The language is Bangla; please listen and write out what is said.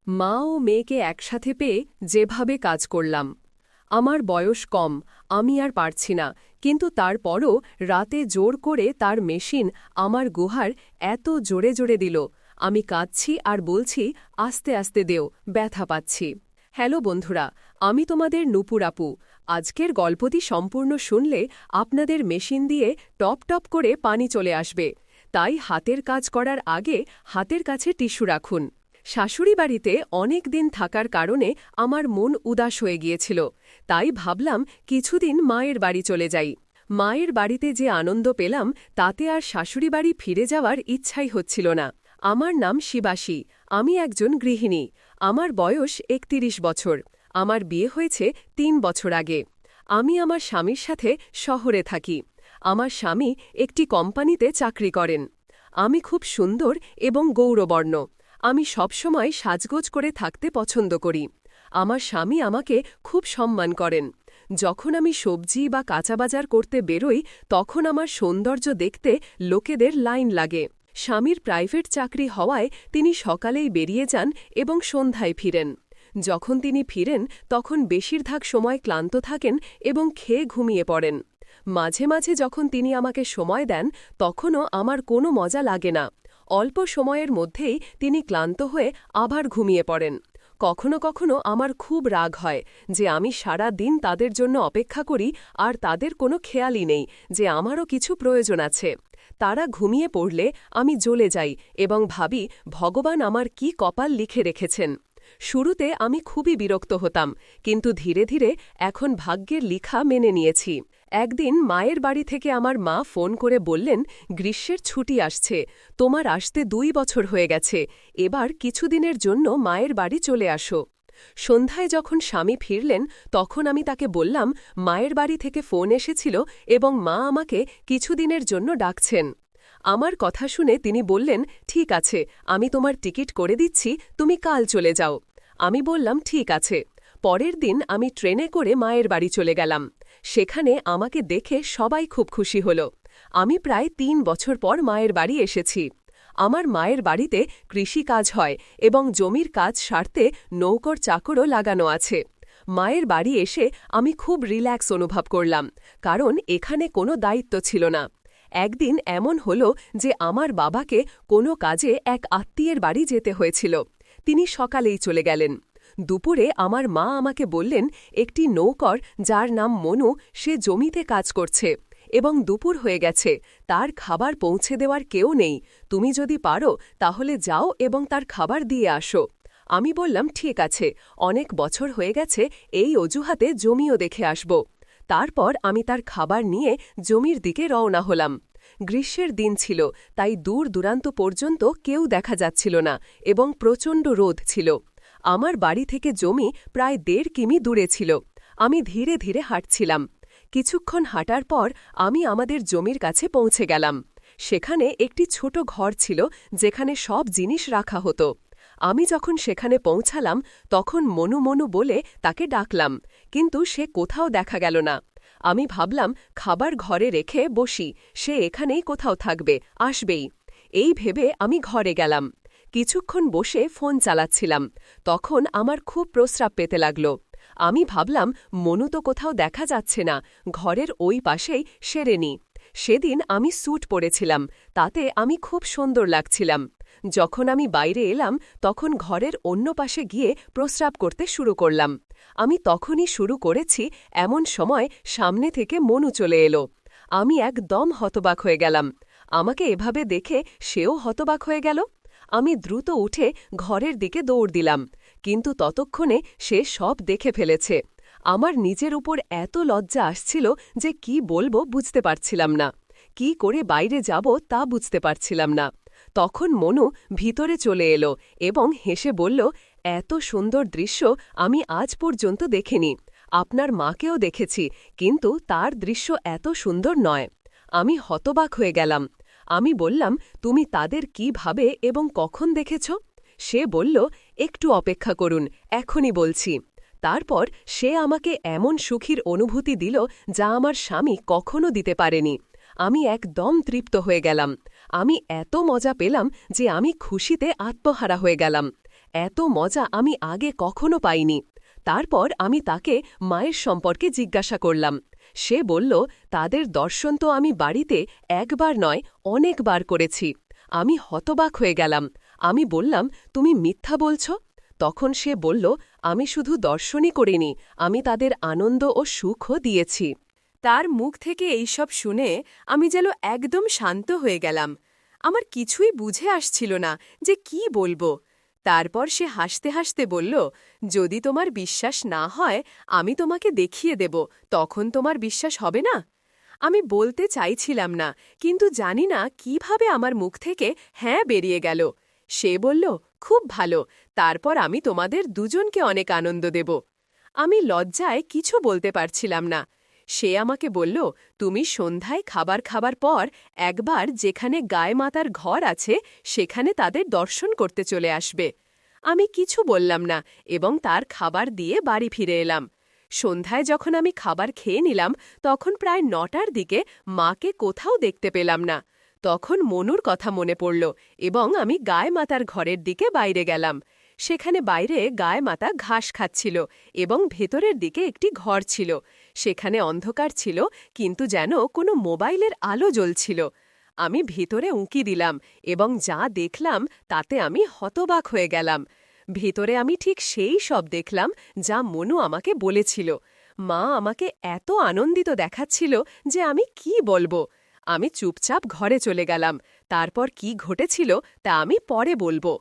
মা ও মেয়েকে একসাথে পেয়ে যেভাবে কাজ করলাম। আমার বয়স কম, আমি আর পারছি না, কিন্তু তারপরও রাতে জোর করে তার মেশিন আমার গুহার এত জোরে জোরে দিল। আমি কাঁদছি আর বলছি, আস্তে আস্তে দেও, ব্যথা পাচ্ছি। হ্যালো বন্ধুরা, আমি তোমাদের নূপুর আপু। আজকের গল্পটি সম্পূর্ণ শুনলে আপনাদের মেশিন দিয়ে টপ টপ করে পানি চলে আসবে। তাই হাতের কাজ করার আগে হাতের কাছে টিস্যু রাখুন। শাশুড়ি বাড়িতে অনেক দিন থাকার কারণে আমার মন উদাস হয়ে গিয়েছিল, তাই ভাবলাম কিছুদিন মায়ের বাড়ি চলে যাই। মায়ের বাড়িতে যে আনন্দ পেলাম তাতে আর শাশুড়ি বাড়ি ফিরে যাওয়ার ইচ্ছাই হচ্ছিল না। আমার নাম শিবাশী, আমি একজন গৃহিণী। আমার বয়স ৩১ বছর। আমার বিয়ে হয়েছে ৩ বছর আগে। আমি আমার স্বামীর সাথে শহরে থাকি। আমার স্বামী একটি কোম্পানিতে চাকরি করেন। আমি খুব সুন্দর এবং গৌরবর্ণ। আমি সবসময় সাজগোজ করে থাকতে পছন্দ করি। আমার স্বামী আমাকে খুব সম্মান করেন। যখন আমি সবজি বা কাঁচা বাজার করতে বেরোই তখন আমার সৌন্দর্য দেখতে লোকেদের লাইন লাগে। স্বামীর প্রাইভেট চাকরি হওয়ায় তিনি সকালেই বেরিয়ে যান এবং সন্ধ্যায় ফিরেন। যখন তিনি ফিরেন তখন বেশিরভাগ সময় ক্লান্ত থাকেন এবং খেয়ে ঘুমিয়ে পড়েন। মাঝে মাঝে যখন তিনি আমাকে সময় দেন তখনও আমার কোনো মজা লাগে না। অল্প সময়ের মধ্যেই তিনি ক্লান্ত হয়ে আবার ঘুমিয়ে পড়েন। কখনো কখনো আমার খুব রাগ হয় যে আমি সারা দিন তাদের জন্য অপেক্ষা করি আর তাদের কোনো খেয়ালই নেই যে আমারও কিছু প্রয়োজন আছে। তারা ঘুমিয়ে পড়লে আমি জ্বলে যাই এবং ভাবি ভগবান আমার কি কপাল লিখে রেখেছেন। শুরুতে আমি খুবই বিরক্ত হতাম, কিন্তু ধীরে ধীরে এখন ভাগ্যের লিখা মেনে নিয়েছি। একদিন মায়ের বাড়ি থেকে আমার মা ফোন করে বললেন, গ্রীষ্মের ছুটি আসছে, তোমার আসতে ২ বছর হয়ে গেছে, এবার কিছুদিনের জন্য মায়ের বাড়ি চলে আসো। সন্ধ্যায় যখন স্বামী ফিরলেন তখন আমি তাকে বললাম মায়ের বাড়ি থেকে ফোন এসেছিল এবং মা আমাকে কিছুদিনের জন্য ডাকছেন। আমার কথা শুনে তিনি বললেন, ঠিক আছে, আমি তোমার টিকিট করে দিচ্ছি, তুমি কাল চলে যাও। আমি বললাম ঠিক আছে। পরের দিন আমি ট্রেনে করে মায়ের বাড়ি চলে গেলাম। সেখানে আমাকে দেখে সবাই খুব খুশি হল। আমি প্রায় ৩ বছর পর মায়ের বাড়ি এসেছি। আমার মায়ের বাড়িতে কৃষিকাজ হয় এবং জমির কাজ সারতে নৌকর চাকরও লাগানো আছে। মায়ের বাড়ি এসে আমি খুব রিল্যাক্স অনুভব করলাম, কারণ এখানে কোনো দায়িত্ব ছিল না। একদিন এমন হল যে আমার বাবাকে কোনো কাজে এক আত্মীয়ের বাড়ি যেতে হয়েছিল। তিনি সকালেই চলে গেলেন। দুপুরে আমার মা আমাকে বললেন, একটি নৌকর যার নাম মনু, সে জমিতে কাজ করছে এবং দুপুর হয়ে গেছে, তার খাবার পৌঁছে দেওয়ার কেউ নেই। তুমি যদি পারো তাহলে যাও এবং তার খাবার দিয়ে আসো। আমি বললাম ঠিক আছে, অনেক বছর হয়ে গেছে, এই অজুহাতে জমিও দেখে আসব। তারপর আমি তার খাবার নিয়ে জমির দিকে রওনা হলাম। গ্রীষ্মের দিন ছিল, তাই দূর দূরান্ত পর্যন্ত কেউ দেখা যাচ্ছিল না এবং প্রচণ্ড রোদ ছিল। আমার বাড়ি থেকে জমি প্রায় ১.৫ কিমি দূরে ছিল। আমি ধীরে ধীরে হাঁটছিলাম। কিছুক্ষণ হাঁটার পর আমি আমাদের জমির কাছে পৌঁছে গেলাম। সেখানে একটি ছোট ঘর ছিল যেখানে সব জিনিস রাখা হতো। আমি যখন সেখানে পৌঁছালাম তখন মনু মনু বলে তাকে ডাকলাম, কিন্তু সে কোথাও দেখা গেল না। আমি ভাবলাম খাবার ঘরে রেখে বসি, সে এখানেই কোথাও থাকবে, আসবেই। এই ভেবে আমি ঘরে গেলাম। কিছুক্ষণ বসে ফোন চালাচ্ছিলাম, তখন আমার খুব প্রস্রাব পেতে লাগল। আমি ভাবলাম মনু তো কোথাও দেখা যাচ্ছে না, ঘরের ওই পাশেই সেরে নি। সেদিন আমি স্যুট পরেছিলাম, তাতে আমি খুব সুন্দর লাগছিলাম। যখন আমি বাইরে এলাম তখন ঘরের অন্য পাশে গিয়ে প্রস্রাব করতে শুরু করলাম। আমি তখনই শুরু করেছি, এমন সময় সামনে থেকে মনু চলে এলো। আমি একদম হতবাক হয়ে গেলাম। আমাকে এভাবে দেখে সেও হতবাক হয়ে গেল। আমি দ্রুত উঠে ঘরের দিকে দৌড় দিলাম, কিন্তু ততক্ষণে সে সব দেখে ফেলেছে। আমার নিজের উপর এত লজ্জা আসছিল যে কি বলবো বুঝতে পারছিলাম না, কি করে বাইরে যাব তা বুঝতে পারছিলাম না। তখন মনু ভিতরে চলে এলো এবং হেসে বলল, এত সুন্দর দৃশ্য আমি আজ পর্যন্ত দেখিনি। আপনার মাকেও দেখেছি, কিন্তু তার দৃশ্য এত সুন্দর নয়। আমি হতবাক হয়ে গেলাম। আমি বললাম, তুমি তাদের কি ভাবে এবং কখন দেখেছ? সে বলল, একটু অপেক্ষা করুন, এখনই বলছি। তারপর সে আমাকে এমন সুখীর অনুভূতি দিল যা আমার স্বামী কখনো দিতে পারেনি। আমি একদম তৃপ্ত হয়ে গেলাম। আমি এত মজা পেলাম যে আমি খুশিতে আত্মহারা হয়ে গেলাম। এত মজা আমি আগে কখনো পাইনি। তারপর আমি তাকে মায়ের সম্পর্কে জিজ্ঞাসা করলাম। সে বলল, তাদের দর্শন তো আমি বাড়িতে একবার নয় অনেকবার করেছি। আমি হতবাক হয়ে গেলাম। আমি বললাম, তুমি মিথ্যা বলছ? তখন সে বলল, আমি শুধু দর্শনই করিনি, আমি তাদের আনন্দ ও সুখও দিয়েছি। তার মুখ থেকে এইসব শুনে আমি যেন একদম শান্ত হয়ে গেলাম। আমার কিছুই বুঝে আসছিল না যে কি বলবো। তারপর সে হাসতে হাসতে বলল, যদি তোমার বিশ্বাস না হয় আমি তোমাকে দেখিয়ে দেব, তখন তোমার বিশ্বাস হবে না? আমি বলতে চাইছিলাম না, কিন্তু জানি না কিভাবে আমার মুখ থেকে হ্যাঁ বেরিয়ে গেল। সে বলল, খুব ভালো, তারপর আমি তোমাদের দুজনকে অনেক আনন্দ দেব। আমি লজ্জায় কিছু বলতে পারছিলাম না। সে আমাকে বলল, তুমি সন্ধ্যায় খাবার খাবার পর একবার যেখানে গায়ে মাতার ঘর আছে সেখানে তাদের দর্শন করতে চলে আসবে। আমি কিছু বললাম না এবং তার খাবার দিয়ে বাড়ি ফিরে এলাম। সন্ধ্যায় যখন আমি খাবার খেয়ে নিলাম তখন প্রায় ৯টার দিকে মাকে কোথাও দেখতে পেলাম না। তখন মনুর কথা মনে পড়ল এবং আমি গায়ে মাতার ঘরের দিকে বাইরে গেলাম। সেখানে বাইরে গায়ে মাতা ঘাস খাচ্ছিল এবং ভেতরের দিকে একটি ঘর ছিল। সেখানে অন্ধকার ছিল, কিন্তু যেন কোনো মোবাইলের আলো জ্বলছিল। আমি ভেতরে উঁকি দিলাম এবং যা দেখলাম তাতে আমি হতবাক হয়ে গেলাম। ভেতরে আমি ঠিক সেই সব দেখলাম যা মনু আমাকে বলেছিল। মা আমাকে এত আনন্দিত দেখাচ্ছিল যে আমি কি বলবো। আমি চুপচাপ ঘরে চলে গেলাম। তারপর কি ঘটেছিল তা আমি পরে বলবো।